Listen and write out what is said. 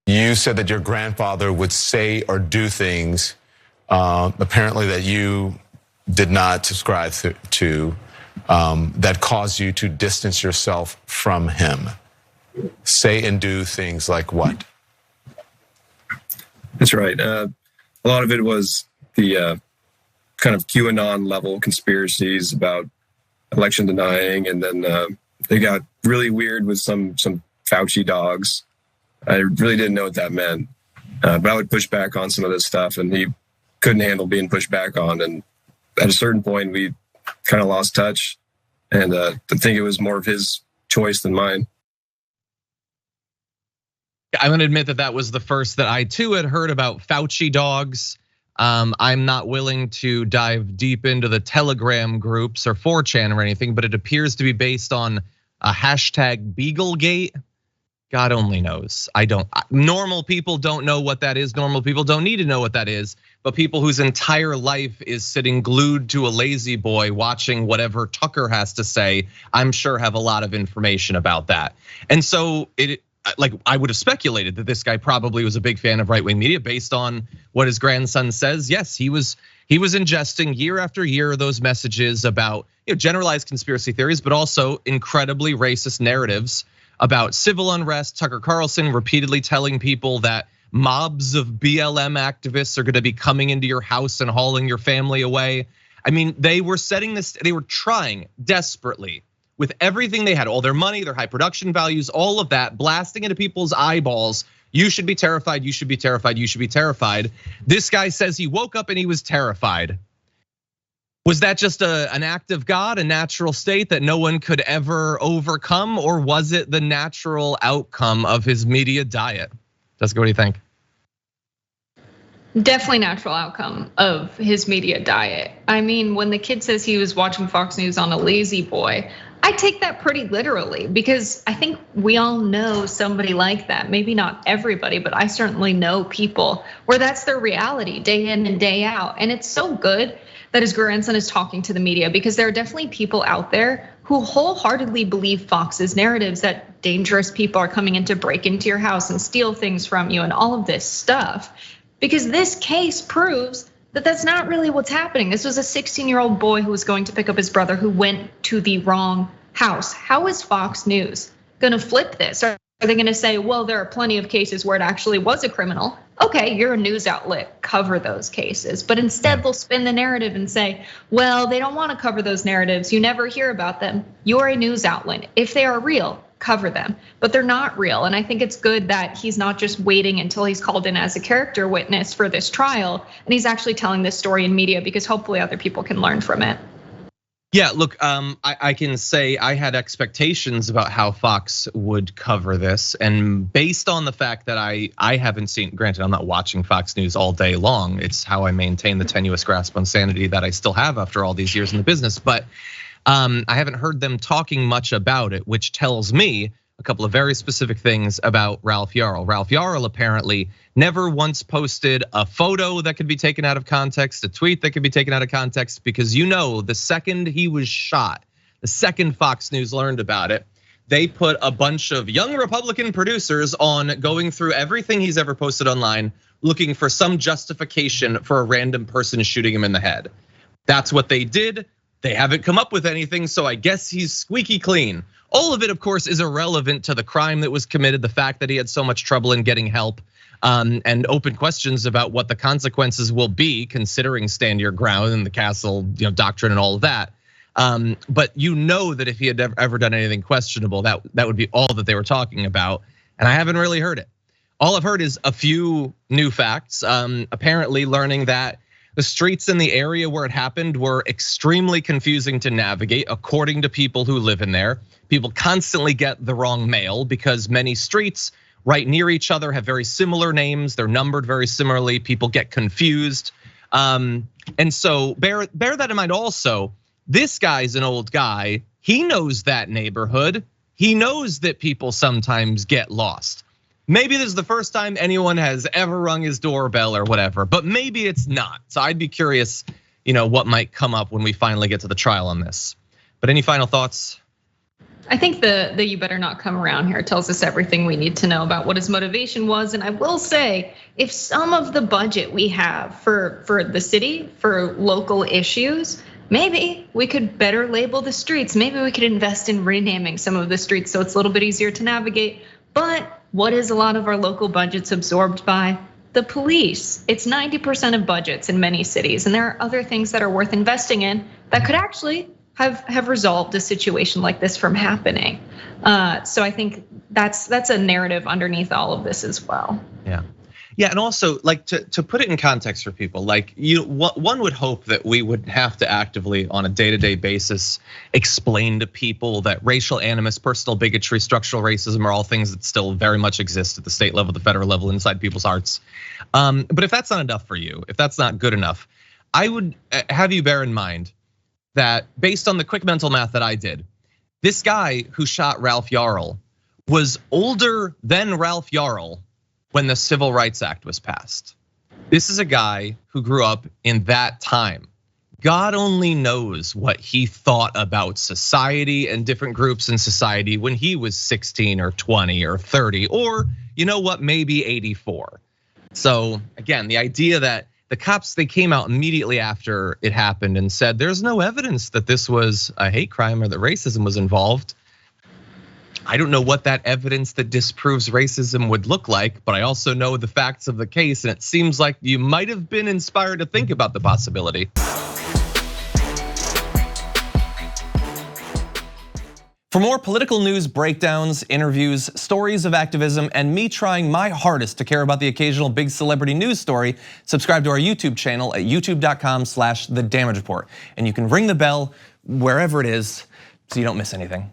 you said that your grandfather would say or do things apparently that you did not subscribe to that caused you to distance yourself from him. Say and do things like what? That's right. A lot of it was the kind of QAnon level conspiracies about election denying, and then they got really weird with some Fauci dogs. I really didn't know what that meant, but I would push back on some of this stuff, and he couldn't handle being pushed back on. And at a certain point, we kind of lost touch, and I think it was more of his choice than mine. I'm going to admit that was the first that I too had heard about Fauci dogs. I'm not willing to dive deep into the Telegram groups or 4chan or anything, but it appears to be based on a hashtag Beaglegate. God only knows. Normal people don't know what that is. Normal people don't need to know what that is. But people whose entire life is sitting glued to a lazy boy watching whatever Tucker has to say, I'm sure have a lot of information about that. And so I would have speculated that this guy probably was a big fan of right-wing media based on what his grandson says. Yes, he was ingesting year after year those messages about generalized conspiracy theories, but also incredibly racist narratives about civil unrest. Tucker Carlson repeatedly telling people that mobs of BLM activists are going to be coming into your house and hauling your family away. I mean, they were trying desperately with everything they had, all their money, their high production values, all of that, blasting into people's eyeballs. You should be terrified, you should be terrified, you should be terrified. This guy says he woke up and he was terrified. Was that just an act of God, a natural state that no one could ever overcome? Or was it the natural outcome of his media diet? Jessica, what do you think? Definitely natural outcome of his media diet. I mean, when the kid says he was watching Fox News on a lazy boy, I take that pretty literally because I think we all know somebody like that. Maybe not everybody, but I certainly know people where that's their reality day in and day out. And it's so good that his grandson is talking to the media because there are definitely people out there who wholeheartedly believe Fox's narratives that dangerous people are coming in to break into your house and steal things from you and all of this stuff. Because this case proves that that's not really what's happening. This was a 16-year-old boy who was going to pick up his brother who went to the wrong house. How is Fox News gonna flip this? Are they gonna say, well, there are plenty of cases where it actually was a criminal? Okay, you're a news outlet, cover those cases. But instead they'll spin the narrative and say, well, they don't wanna cover those narratives. You never hear about them. You're a news outlet. If they are real, cover them, but they're not real. And I think it's good that he's not just waiting until he's called in as a character witness for this trial, and he's actually telling this story in media because hopefully other people can learn from it. Yeah, look, I can say I had expectations about how Fox would cover this, and based on the fact that I haven't seen, granted, I'm not watching Fox News all day long. It's how I maintain the tenuous grasp on sanity that I still have after all these years in the business, but I haven't heard them talking much about it, which tells me a couple of very specific things about Ralph Yarl. Ralph Yarl apparently never once posted a photo that could be taken out of context, a tweet that could be taken out of context, because the second he was shot, the second Fox News learned about it, they put a bunch of young Republican producers on going through everything he's ever posted online, looking for some justification for a random person shooting him in the head. That's what they did. They haven't come up with anything, so I guess he's squeaky clean. All of it, of course, is irrelevant to the crime that was committed, the fact that he had so much trouble in getting help, and open questions about what the consequences will be, considering stand your ground and the castle doctrine and all of that. But that if he had ever done anything questionable, that would be all that they were talking about, and I haven't really heard it. All I've heard is a few new facts, apparently learning that the streets in the area where it happened were extremely confusing to navigate, according to people who live in there. People constantly get the wrong mail because many streets right near each other have very similar names. They're numbered very similarly. People get confused. And so bear that in mind also. This guy's an old guy. He knows that neighborhood. He knows that people sometimes get lost. Maybe this is the first time anyone has ever rung his doorbell or whatever, but maybe it's not. So I'd be curious, what might come up when we finally get to the trial on this. But any final thoughts? I think the "you better not come around here" tells us everything we need to know about what his motivation was. And I will say, if some of the budget we have for the city, for local issues, maybe we could better label the streets. Maybe we could invest in renaming some of the streets so it's a little bit easier to navigate. But what is a lot of our local budgets absorbed by? The police. It's 90% of budgets in many cities. And there are other things that are worth investing in that could actually have resolved a situation like this from happening. So I think that's a narrative underneath all of this as well. Yeah, and also like to put it in context for people, like one would hope that we would have to actively on a day-to-day basis explain to people that racial animus, personal bigotry, structural racism are all things that still very much exist at the state level, the federal level, inside people's hearts. But if that's not enough for you, if that's not good enough, I would have you bear in mind that based on the quick mental math that I did, this guy who shot Ralph Yarl was older than Ralph Yarl when the Civil Rights Act was passed. This is a guy who grew up in that time. God only knows what he thought about society and different groups in society when he was 16 or 20 or 30, or you know what, maybe 84. So again, the idea that the cops, they came out immediately after it happened and said there's no evidence that this was a hate crime or that racism was involved. I don't know what that evidence that disproves racism would look like, but I also know the facts of the case, and it seems like you might have been inspired to think about the possibility. For more political news breakdowns, interviews, stories of activism, and me trying my hardest to care about the occasional big celebrity news story, subscribe to our YouTube channel at youtube.com/thedamagereport. And you can ring the bell wherever it is so you don't miss anything.